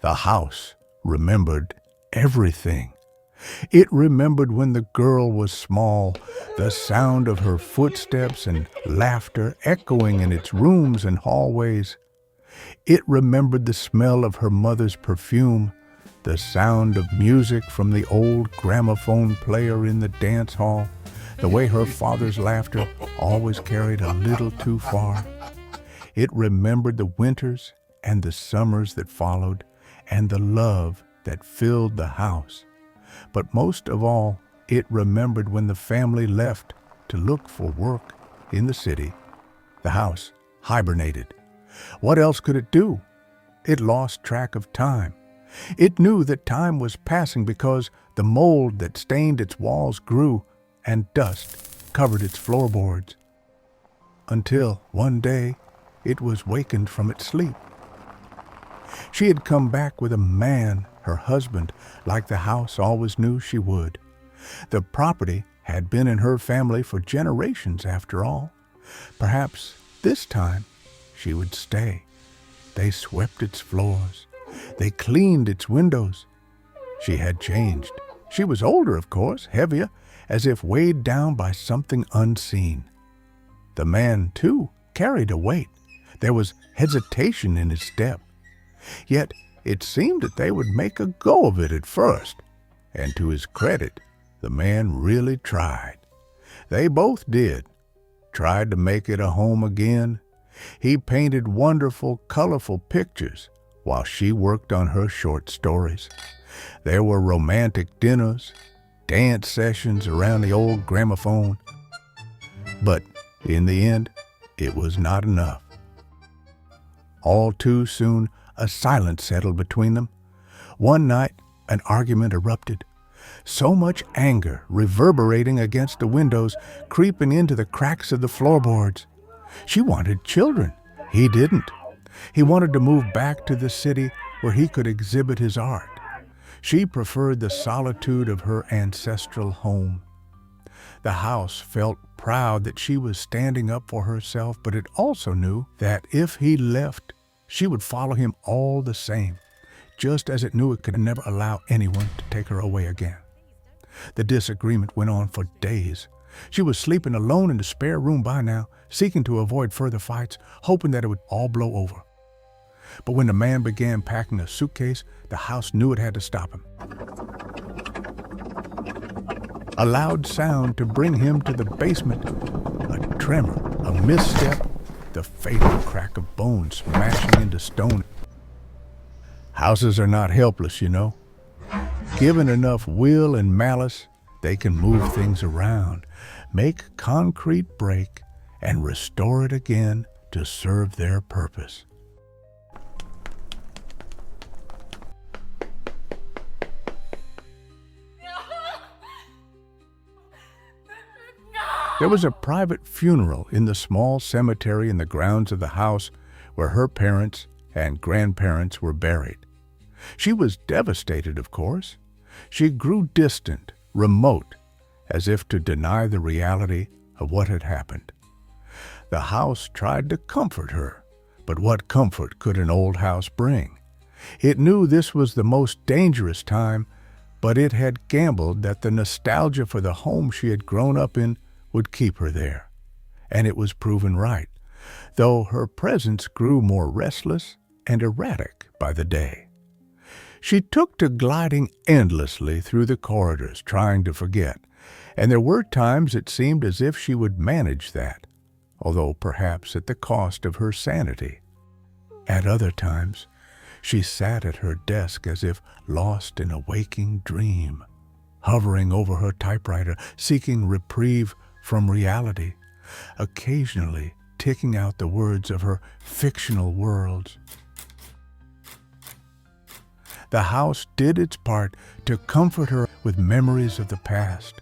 The house remembered everything. It remembered when the girl was small, the sound of her footsteps and laughter echoing in its rooms and hallways. It remembered the smell of her mother's perfume, the sound of music from the old gramophone player in the dance hall, the way her father's laughter always carried a little too far. It remembered the winters and the summers that followed, and the love that filled the house. But most of all, it remembered when the family left to look for work in the city. The house hibernated. What else could it do? It lost track of time. It knew that time was passing because the mold that stained its walls grew and dust covered its floorboards. Until one day, it was wakened from its sleep. She had come back with a man, her husband, like the house always knew she would. The property had been in her family for generations, after all. Perhaps this time she would stay. They swept its floors. They cleaned its windows. She had changed. She was older, of course, heavier, as if weighed down by something unseen. The man, too, carried a weight. There was hesitation in his step. Yet it seemed that they would make a go of it at first, and to his credit, the man really tried. They both did. Tried to make it a home again. He painted wonderful, colorful pictures while she worked on her short stories. There were romantic dinners, dance sessions around the old gramophone. But in the end, it was not enough. All too soon, a silence settled between them. One night, an argument erupted. So much anger reverberating against the windows, creeping into the cracks of the floorboards. She wanted children. He didn't. He wanted to move back to the city where he could exhibit his art. She preferred the solitude of her ancestral home. The house felt proud that she was standing up for herself, but it also knew that if he left, she would follow him all the same, just as it knew it could never allow anyone to take her away again. The disagreement went on for days. She was sleeping alone in the spare room by now, seeking to avoid further fights, hoping that it would all blow over. But when the man began packing a suitcase, the house knew it had to stop him. A loud sound to bring him to the basement, a tremor, a misstep, the fatal crack of bones smashing into stone. Houses are not helpless, you know. Given enough will and malice, they can move things around, make concrete break, and restore it again to serve their purpose. There was a private funeral in the small cemetery in the grounds of the house where her parents and grandparents were buried. She was devastated, of course. She grew distant, remote, as if to deny the reality of what had happened. The house tried to comfort her, but what comfort could an old house bring? It knew this was the most dangerous time, but it had gambled that the nostalgia for the home she had grown up in would keep her there. And it was proven right, though her presence grew more restless and erratic by the day. She took to gliding endlessly through the corridors, trying to forget, and there were times it seemed as if she would manage that, although perhaps at the cost of her sanity. At other times, she sat at her desk as if lost in a waking dream, hovering over her typewriter, seeking reprieve from reality, occasionally ticking out the words of her fictional worlds. The house did its part to comfort her with memories of the past,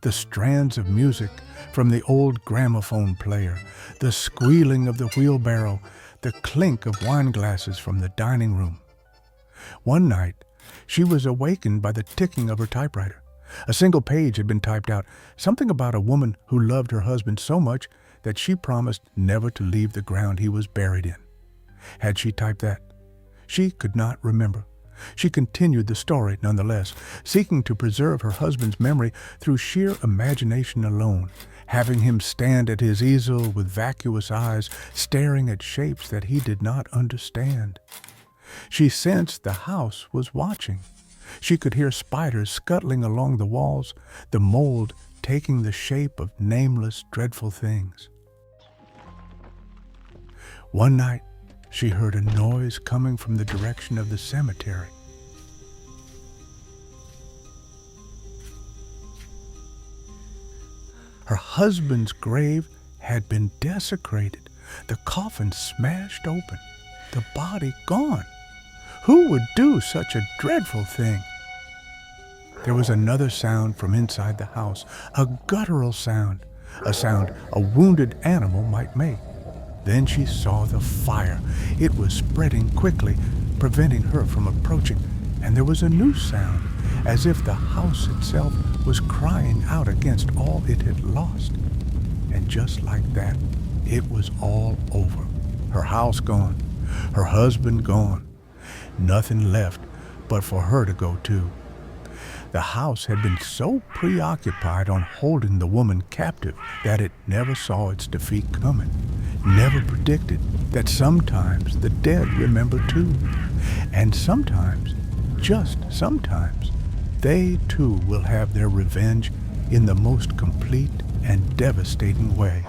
the strands of music from the old gramophone player, the squealing of the wheelbarrow, the clink of wine glasses from the dining room. One night, she was awakened by the ticking of her typewriter. A single page had been typed out, something about a woman who loved her husband so much that she promised never to leave the ground he was buried in. Had she typed that? She could not remember. She continued the story nonetheless, seeking to preserve her husband's memory through sheer imagination alone, having him stand at his easel with vacuous eyes, staring at shapes that he did not understand. She sensed the house was watching. She could hear spiders scuttling along the walls, the mold taking the shape of nameless, dreadful things. One night, she heard a noise coming from the direction of the cemetery. Her husband's grave had been desecrated, the coffin smashed open, the body gone. Who would do such a dreadful thing? There was another sound from inside the house, a guttural sound, a sound a wounded animal might make. Then she saw the fire. It was spreading quickly, preventing her from approaching, and there was a new sound, as if the house itself was crying out against all it had lost. And just like that, it was all over. Her house gone, her husband gone. Nothing left but for her to go too. The house had been so preoccupied on holding the woman captive that it never saw its defeat coming, never predicted that sometimes the dead remember too. And sometimes, just sometimes, they too will have their revenge in the most complete and devastating way.